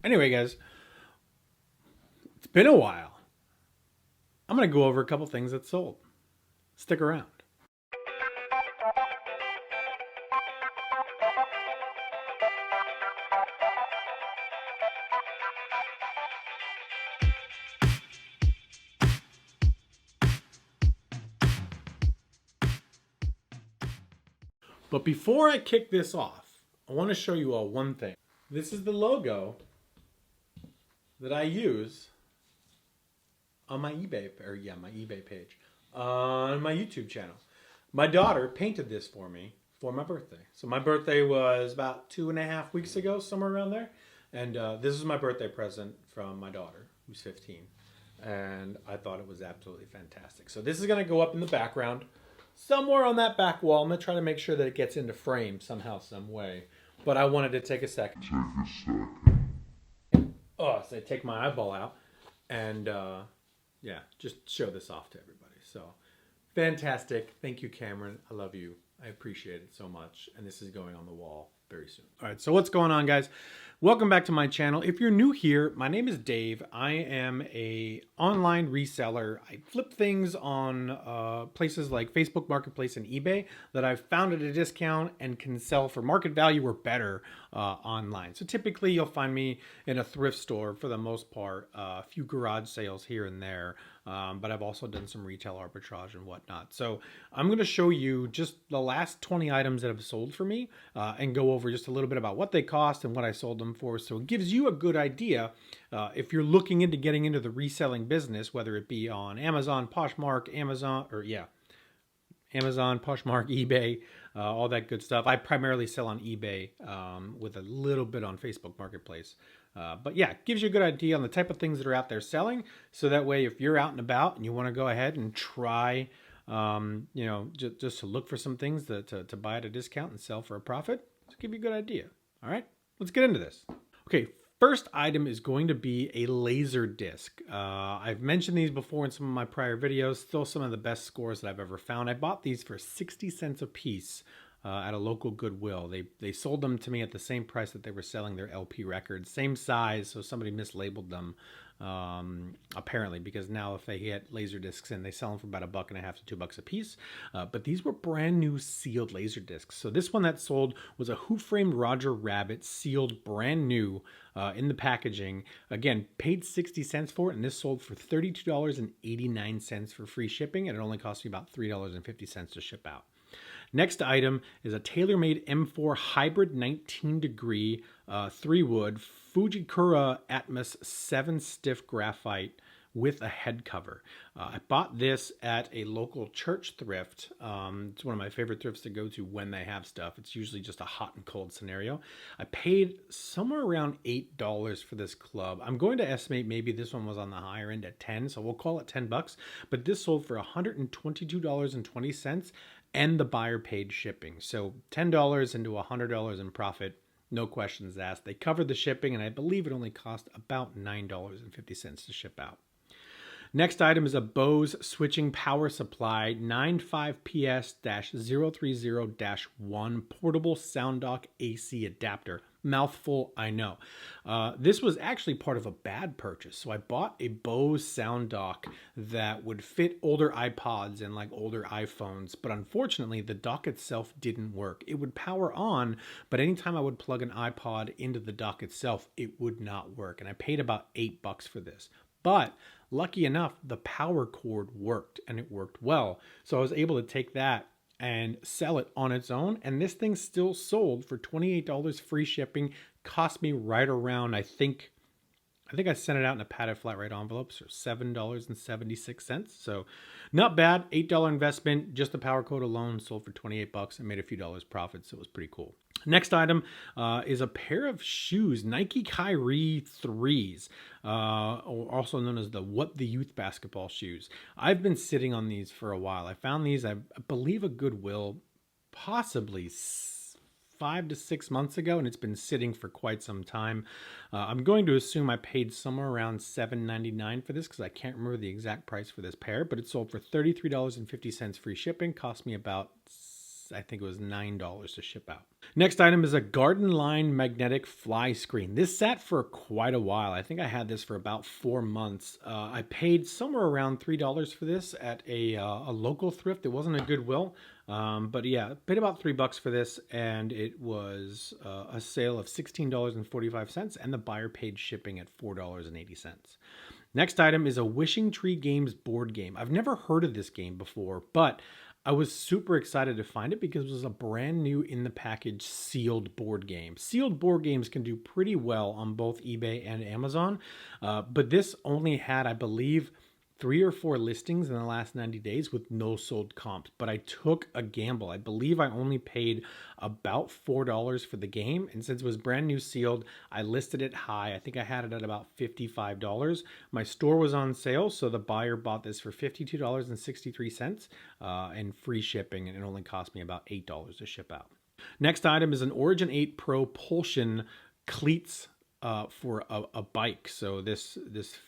Anyway, guys, it's been a while. I'm going to go over a couple things that sold. Stick around. But before I kick this off, I want to show you all one thing. This is the logo that I use on my eBay page, on my YouTube channel. My daughter painted this for me for my birthday. So my birthday was about 2.5 weeks ago, somewhere around there. And this is my birthday present from my daughter, who's 15. And I thought it was absolutely fantastic. So this is going to go up in the background, somewhere on that back wall. I'm going to try to make sure that it gets into frame somehow, some way. But I wanted to take a second. Oh, so I take my eyeball out and yeah, just show this off to everybody. So fantastic. Thank you, Cameron. I love you. I appreciate it so much. And this is going on the wall very soon. All right, so what's going on, guys? Welcome back to my channel. If you're new here, my name is Dave. I am a online reseller. I flip things on places like Facebook Marketplace and eBay that I've found at a discount and can sell for market value or better online. So typically you'll find me in a thrift store for the most part, a few garage sales here and there. But I've also done some retail arbitrage and whatnot. So I'm going to show you just the last 20 items that have sold for me and go over just a little bit about what they cost and what I sold them for. So it gives you a good idea if you're looking into getting into the reselling business, whether it be on Amazon, Poshmark, Amazon, Poshmark, eBay, all that good stuff. I primarily sell on eBay with a little bit on Facebook Marketplace. But yeah, it gives you a good idea on the type of things that are out there selling. So that way, if you're out and about and you want to go ahead and try, just to look for some things to buy at a discount and sell for a profit, it'll give you a good idea. All right, let's get into this. Okay, first item is going to be a laser disc. I've mentioned these before in some of my prior videos. Still some of the best scores that I've ever found. I bought these for 60 cents a piece at a local Goodwill. They sold them to me at the same price that they were selling their LP records. Same size, so somebody mislabeled them apparently, because now if they get laser discs in, they sell them for about $1.50 to $2 a piece. But these were brand new sealed laser discs. So this one that sold was a Who Framed Roger Rabbit, sealed brand new in the packaging. Again, paid 60 cents for it, and this sold for $32.89 for free shipping, and it only cost me about $3.50 to ship out. Next item is a tailor-made M4 hybrid 19 degree 3-wood Fujikura Atmos 7 stiff graphite with a head cover. I bought this at a local church thrift. It's one of my favorite thrifts to go to when they have stuff. It's usually just a hot and cold scenario. I paid somewhere around $8 for this club. I'm going to estimate maybe this one was on the higher end at 10, so we'll call it $10. But this sold for $122.20, and the buyer paid shipping. So $10 into $100 in profit. No questions asked. They covered the shipping, and I believe it only cost about $9.50 to ship out. Next item is a Bose switching power supply 95PS-030-1 portable sound dock AC adapter. Mouthful, I know. This was actually part of a bad purchase. So I bought a Bose sound dock that would fit older iPods and like older iPhones, but unfortunately the dock itself didn't work. It would power on, but anytime I would plug an iPod into the dock itself, it would not work. And I paid about $8 for this. But lucky enough, the power cord worked, and it worked well. So I was able to take that and sell it on its own. And this thing still sold for $28 free shipping. Cost me right around, I think I sent it out in a padded flat rate envelope, so $7.76. So not bad. $8 investment, just the power cord alone sold for $28 and made a few dollars profit. So it was pretty cool. Next item is a pair of shoes, Nike Kyrie 3s, or also known as the What the Youth basketball shoes. I've been sitting on these for a while. I found these, I believe, a Goodwill, possibly 5 to 6 months ago, and it's been sitting for quite some time. I'm going to assume I paid somewhere around $7.99 for this, because I can't remember the exact price for this pair, but it sold for $33.50 free shipping. Cost me about I think it was $9 to ship out. Next item is a garden line magnetic fly screen. This sat for quite a while. I think I had this for about 4 months. I paid somewhere around $3 for this at a local thrift. It wasn't a Goodwill, but yeah, paid about $3 for this, and it was a sale of $16.45, and the buyer paid shipping at $4.80. Next item is a Wishing Tree Games board game. I've never heard of this game before, but I was super excited to find it because it was a brand new in the package sealed board game. Sealed board games can do pretty well on both eBay and Amazon, but this only had, I believe, 3 or 4 listings in the last 90 days with no sold comps, but I took a gamble. I believe I only paid about $4 for the game, and since it was brand new sealed, I listed it high. I think I had it at about $55. My store was on sale, so the buyer bought this for $52.63 and free shipping, and it only cost me about $8 to ship out. Next item is an Origin 8 Propulsion cleats for a bike. So this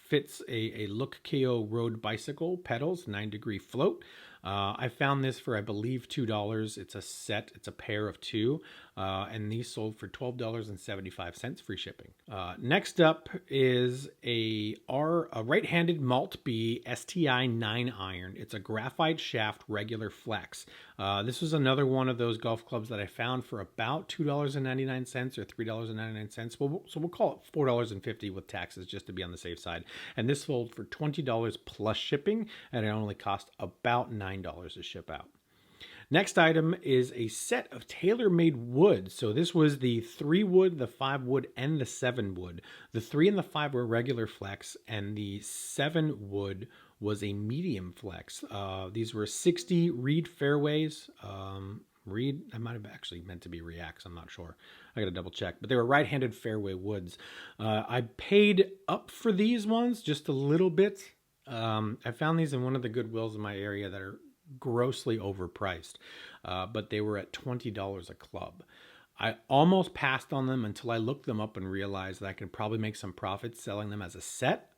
fits a Look KO road bicycle pedals, 9-degree float. I found this for, I believe, $2. It's a set. It's a pair of 2. And these sold for $12.75 free shipping. Next up is a right-handed Maltby STI 9 iron. It's a graphite shaft regular flex. This was another one of those golf clubs that I found for about $2.99 or $3.99. So we'll call it $4.50 with taxes just to be on the safe side. And this sold for $20 plus shipping, and it only cost about $9 to ship out. Next item is a set of tailor-made wood. So this was the 3 wood, the 5 wood, and the 7 wood. The 3 and the 5 were regular flex, and the 7 wood was a medium flex. These were 60 reed fairways. Reed, I might have actually meant to be Reacts, I'm not sure. I gotta double check, but they were right-handed fairway woods. I paid up for these ones just a little bit. I found these in one of the Goodwills in my area that are grossly overpriced, but they were at $20 a club. I almost passed on them until I looked them up and realized that I could probably make some profits selling them as a set.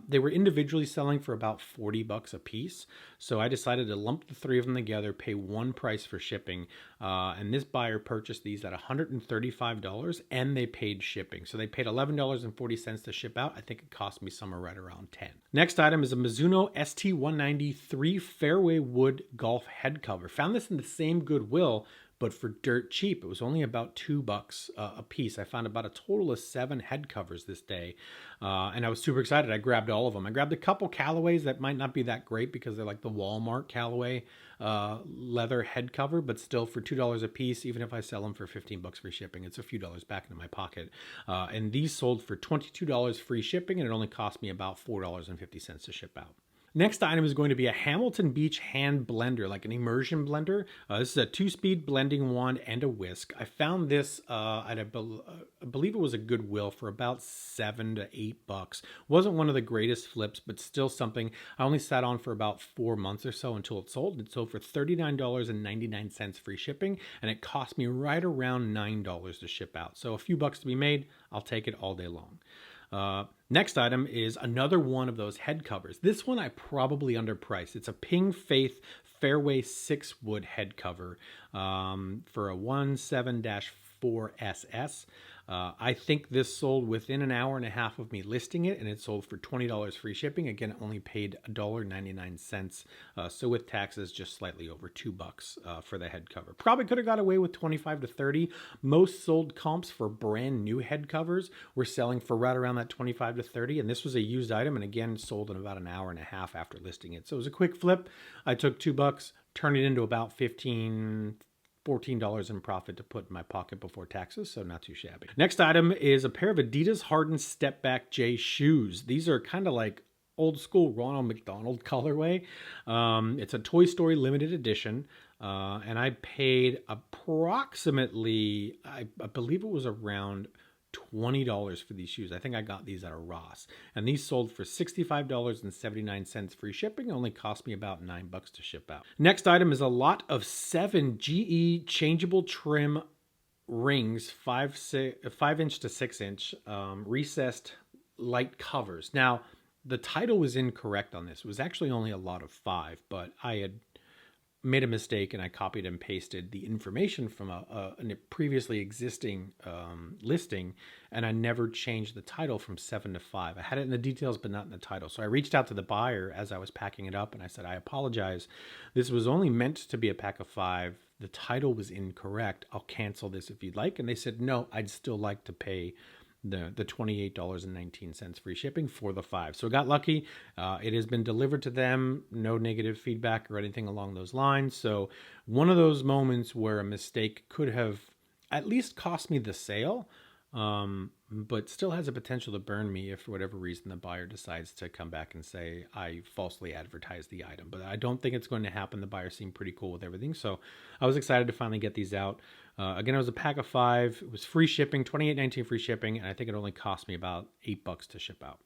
They were individually selling for about $40 a piece, so I decided to lump the 3 of them together, pay one price for shipping, and this buyer purchased these at $135, and they paid shipping. So they paid $11.40 to ship out. I think it cost me somewhere right around $10. Next item is a Mizuno ST193 fairway wood golf head cover. Found this in the same Goodwill, but for dirt cheap. It was only about $2 a piece. I found about a total of 7 head covers this day, and I was super excited. I grabbed all of them. I grabbed a couple Callaways that might not be that great because they're like the Walmart Callaway leather head cover, but still for $2 a piece, even if I sell them for $15 free shipping, it's a few dollars back into my pocket. And these sold for $22 free shipping, and it only cost me about $4.50 to ship out. Next item is going to be a Hamilton Beach hand blender, like an immersion blender. This is a 2-speed blending wand and a whisk. I found this at I believe it was a Goodwill for about $7 to $8. Wasn't one of the greatest flips, but still something. I only sat on for about 4 months or so until it sold. It sold for $39.99 free shipping, and it cost me right around $9 to ship out. So a few bucks to be made. I'll take it all day long. Next item is another one of those head covers. This one I probably underpriced. It's a Ping Faith Fairway 6 wood head cover for a 17-4SS. I think this sold within an hour and a half of me listing it, and it sold for $20 free shipping. Again, it only paid $1.99, so with taxes, just slightly over $2 for the head cover. Probably could have got away with $25 to $30. Most sold comps for brand new head covers were selling for right around that $25 to $30, and this was a used item, and again, sold in about an hour and a half after listing it. So it was a quick flip. I took $2, turned it into about $14 in profit to put in my pocket before taxes, so not too shabby. Next item is a pair of Adidas Harden Step Back J shoes. These are kind of like old school Ronald McDonald colorway. It's a Toy Story limited edition, and I paid approximately, I believe it was around $20 for these shoes. I think I got these at a Ross, and these sold for $65.79 free shipping. Only cost me about $9 to ship out. Next item is a lot of 7 GE changeable trim rings, 5-inch to 6-inch recessed light covers. Now, the title was incorrect on this. It was actually only a lot of 5, but I had made a mistake and I copied and pasted the information from a previously existing listing, and I never changed the title from 7 to 5. I had it in the details, but not in the title. So I reached out to the buyer as I was packing it up, and I said, I apologize. This was only meant to be a pack of 5. The title was incorrect. I'll cancel this if you'd like. And they said, no, I'd still like to pay the $28.19 free shipping for the 5. So I got lucky. It has been delivered to them. No negative feedback or anything along those lines. So one of those moments where a mistake could have at least cost me the sale, but still has a potential to burn me if for whatever reason the buyer decides to come back and say I falsely advertised the item. But I don't think it's going to happen. The buyer seemed pretty cool with everything. So I was excited to finally get these out. Again, it was a pack of 5. It was free shipping, $28.19 free shipping, and I think it only cost me about $8 to ship out.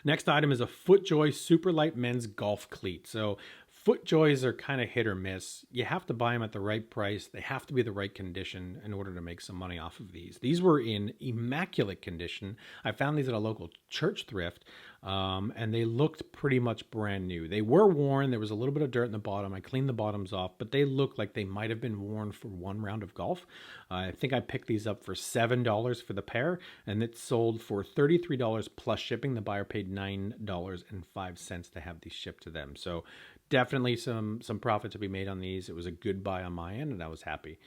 Next item is a FootJoy Super Light Men's Golf Cleat. So FootJoys are kind of hit or miss. You have to buy them at the right price. They have to be the right condition in order to make some money off of these. These were in immaculate condition. I found these at a local church thrift, and they looked pretty much brand new. They were worn. There was a little bit of dirt in the bottom. I cleaned the bottoms off, but they looked like they might have been worn for one round of golf. I think I picked these up for $7 for the pair, and it sold for $33 plus shipping. The buyer paid $9.05 to have these shipped to them. So definitely some profit to be made on these. It was a good buy on my end, and I was happy.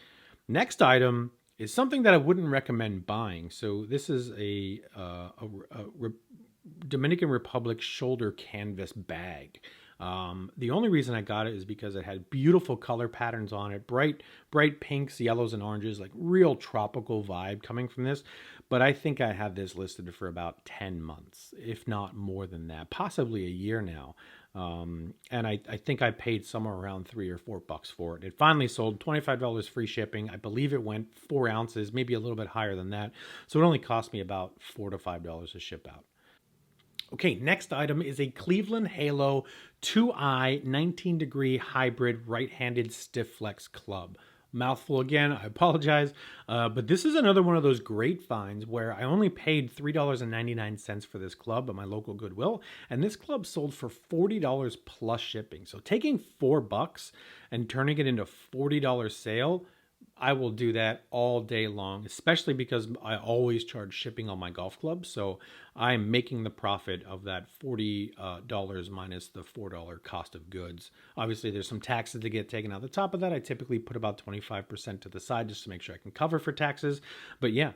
Next item is something that I wouldn't recommend buying. So this is a Dominican Republic shoulder canvas bag. The only reason I got it is because it had beautiful color patterns on it, bright pinks, yellows, and oranges, like real tropical vibe coming from this. But I think I had this listed for about 10 months, if not more than that, possibly a year now. And I think I paid somewhere around $3 or $4 for it. It finally sold, $25 free shipping. I believe it went 4 ounces, maybe a little bit higher than that. So it only cost me about $4 to $5 to ship out. Okay, next item is a Cleveland Halo 2i 19-degree hybrid right-handed stiff flex club. Mouthful again, I apologize, but this is another one of those great finds where I only paid $3.99 for this club at my local Goodwill, and this club sold for $40 plus shipping. So taking $4 and turning it into $40 sale, I will do that all day long, especially because I always charge shipping on my golf clubs. So I'm making the profit of that $40 minus the $4 cost of goods. Obviously, there's some taxes to get taken out the top of that. I typically put about 25% to the side just to make sure I can cover for taxes. But yeah,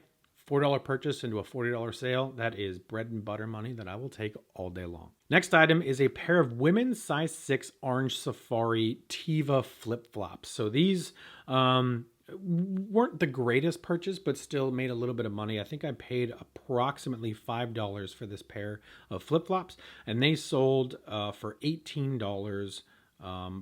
$4 purchase into a $40 sale, that is bread and butter money that I will take all day long. Next item is a pair of women's size 6 orange safari Tiva flip-flops. So these weren't the greatest purchase, but still made a little bit of money. I think I paid approximately $5 for this pair of flip-flops, and they sold for $18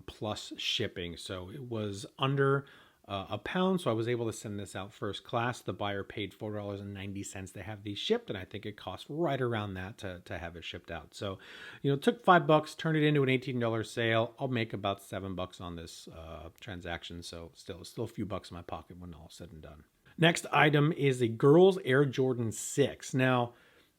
plus shipping. So it was under a pound, so I was able to send this out first class. The buyer paid $4.90 to have these shipped, and I think it cost right around that to have it shipped out. So, it took $5, turned it into an $18 sale. I'll make about $7 on this transaction, so still a few bucks in my pocket when all said and done. Next item is a girls Air Jordan 6. Now,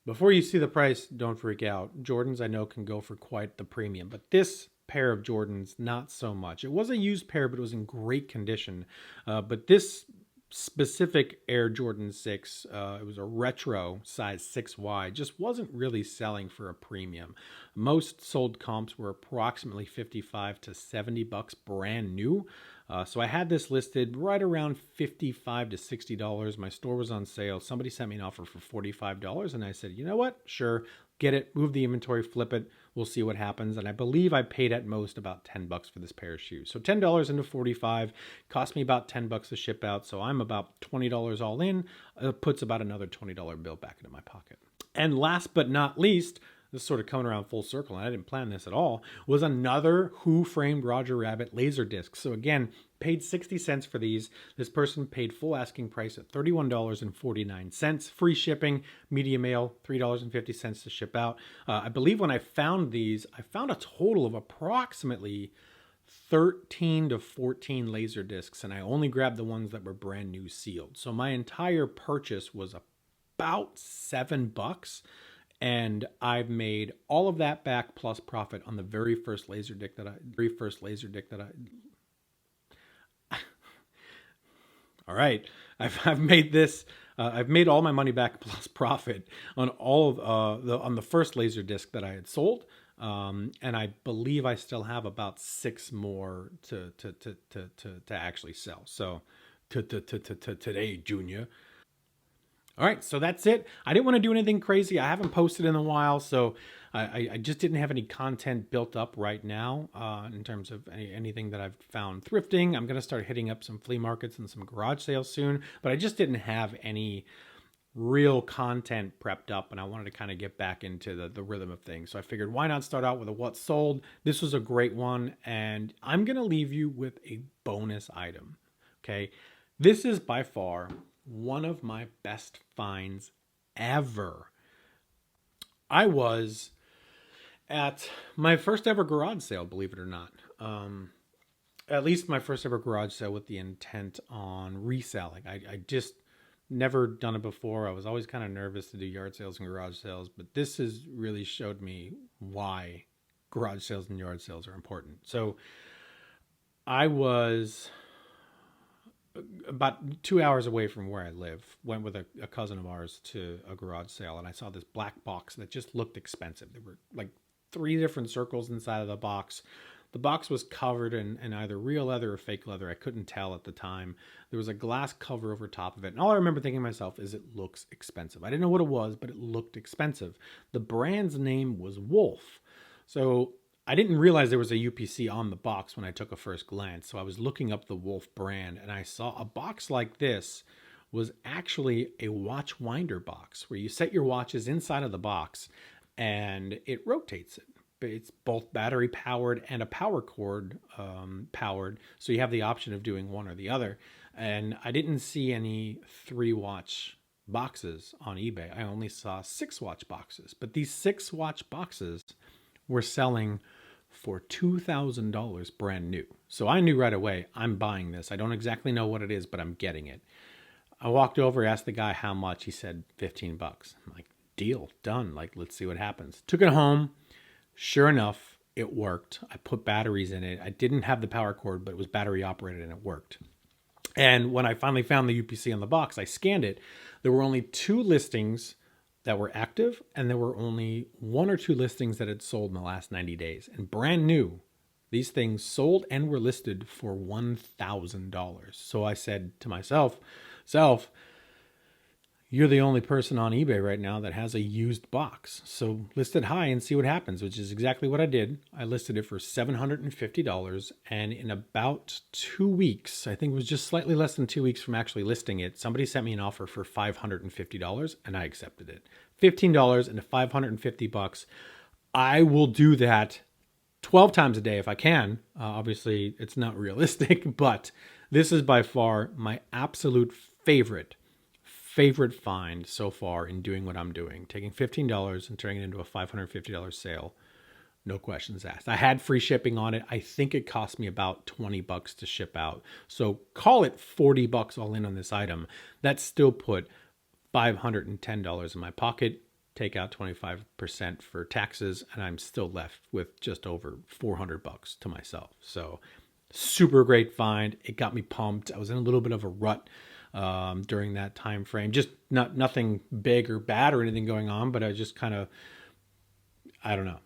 before you see the price, don't freak out. Jordans I know can go for quite the premium, but this pair of Jordans, not so much. It was a used pair, but it was in great condition. But this specific Air Jordan 6, it was a retro size 6Y, just wasn't really selling for a premium. Most sold comps were approximately $55 to $70 brand new. So I had this listed right around $55 to $60. My store was on sale. Somebody sent me an offer for $45, and I said, you know what? Sure, get it, move the inventory, flip it. We'll see what happens. And I believe I paid at most about $10 for this pair of shoes. So $10 into $45 cost me about $10 to ship out. So I'm about $20 all in. It puts about another $20 bill back into my pocket. And last but not least, this is sort of coming around full circle, and I didn't plan this at all, was another Who Framed Roger Rabbit laser disc. So again, paid 60 cents for these. This person paid full asking price at $31.49. Free shipping, media mail, $3.50 to ship out. I believe when I found these, I found a total of approximately 13 to 14 laser discs, and I only grabbed the ones that were brand new sealed. So my entire purchase was about $7. And I've made all of that back plus profit on the very first laser disc that I all right. I've made this. I've made all my money back plus profit on all of on the first laser disc that I had sold, and I believe I still have about 6 more to actually sell. So today, Junior. All right, so that's it. I didn't want to do anything crazy. I haven't posted in a while, so I just didn't have any content built up right now in terms of anything that I've found thrifting. I'm going to start hitting up some flea markets and some garage sales soon, but I just didn't have any real content prepped up, and I wanted to kind of get back into the rhythm of things. So I figured, why not start out with a what sold? This was a great one, and I'm going to leave you with a bonus item, okay? This is by far one of my best finds ever. I was at my first ever garage sale, believe it or not. At least my first ever garage sale with the intent on reselling. I just never done it before. I was always kind of nervous to do yard sales and garage sales, but this has really showed me why garage sales and yard sales are important. So I was about 2 hours away from where I live, went with a cousin of ours to a garage sale, and I saw this black box that just looked expensive. There were like 3 different circles inside of the box. The box was covered in either real leather or fake leather. I couldn't tell at the time. There was a glass cover over top of it. And all I remember thinking to myself is it looks expensive. I didn't know what it was, but it looked expensive. The brand's name was Wolf. So I didn't realize there was a UPC on the box when I took a first glance. So I was looking up the Wolf brand, and I saw a box like this was actually a watch winder box where you set your watches inside of the box and it rotates it. It's both battery powered and a power cord powered. So you have the option of doing one or the other. And I didn't see any 3-watch boxes on eBay. I only saw 6-watch boxes, but these 6-watch boxes were selling for $2,000 brand new. So I knew right away, I'm buying this. I don't exactly know what it is, but I'm getting it. I walked over, asked the guy how much. He said 15 bucks. I'm like, deal, done. Like, let's see what happens. Took it home. Sure enough, it worked. I put batteries in it. I didn't have the power cord, but it was battery operated and it worked. And when I finally found the UPC on the box, I scanned it. There were only 2 listings that were active, and there were only 1 or 2 listings that had sold in the last 90 days. And brand new, these things sold and were listed for $1,000. So I said to myself, you're the only person on eBay right now that has a used box. So list it high and see what happens, which is exactly what I did. I listed it for $750, and in about 2 weeks, I think it was just slightly less than 2 weeks from actually listing it, somebody sent me an offer for $550, and I accepted it. $15 into $550. I will do that 12 times a day if I can. Obviously, it's not realistic, but this is by far my absolute favorite find so far in doing what I'm doing. Taking $15 and turning it into a $550 sale. No questions asked. I had free shipping on it. I think it cost me about 20 bucks to ship out. So call it 40 bucks all in on this item. That still put $510 in my pocket. Take out 25% for taxes, and I'm still left with just over 400 bucks to myself. So super great find. It got me pumped. I was in a little bit of a rut during that time frame. Just nothing big or bad or anything going on, but I just kind of, I don't know.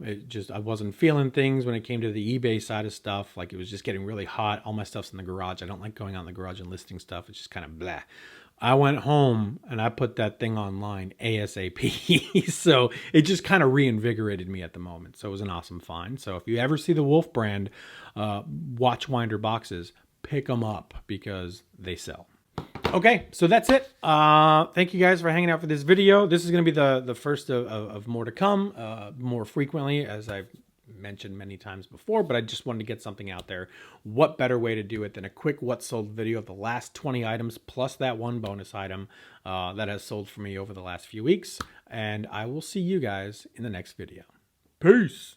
I wasn't feeling things when it came to the eBay side of stuff. Like, it was just getting really hot. All my stuff's in the garage. I don't like going out in the garage and listing stuff. It's just kind of blah. I went home and I put that thing online ASAP. So it just kind of reinvigorated me at the moment. So it was an awesome find. So if you ever see the Wolf brand watch winder boxes, pick them up because they sell. Okay, so that's it. Thank you guys for hanging out for this video. This is going to be the first of more to come, more frequently, as I've mentioned many times before, but I just wanted to get something out there. What better way to do it than a quick what sold video of the last 20 items plus that one bonus item that has sold for me over the last few weeks. And I will see you guys in the next video. Peace.